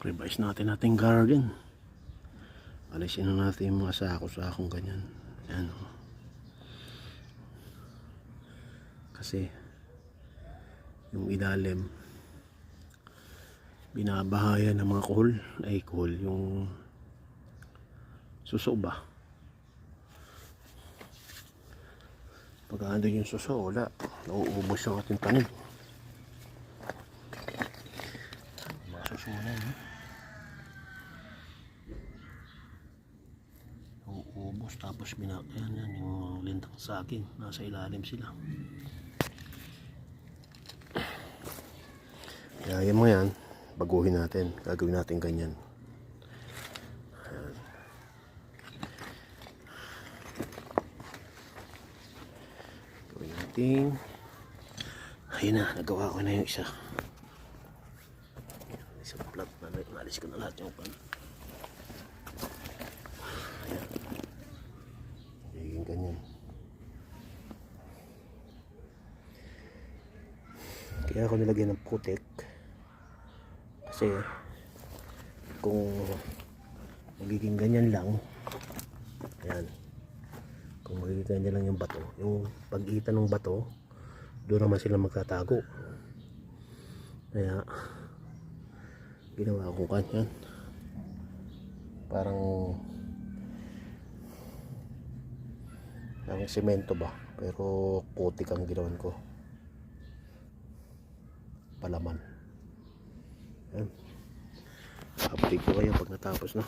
revise natin ating garden. Alisin na natin yung mga sako-sakong ganyan. Ayan o. Kasi yung ilalim binabahayan ng mga kuhol yung suso ba. Pag andun yung suso, wala, nauubos yung ating tanim. Mga suso na yun, nauubos. Tapos yan yung lintang saging, nasa ilalim sila. Kaya mo yan, baguhin natin, gagawin natin ganyan. Gawin natin. Ayun na, nagawa ko na yung isa. Isang plot na, nalis ko na lahat yung pan. Ayan. Magiging ganyan. Kaya ako nilagyan ng putik. Kasi kung magiging ganyan lang, ayan, kung magiging ganyan lang yung bato, yung pagitan ng bato, doon naman sila magtatago. Kaya ginawa ko kanyan, parang semento ba, pero putik ang ginawan ko, palaman. Update ko kayo pag natapos na.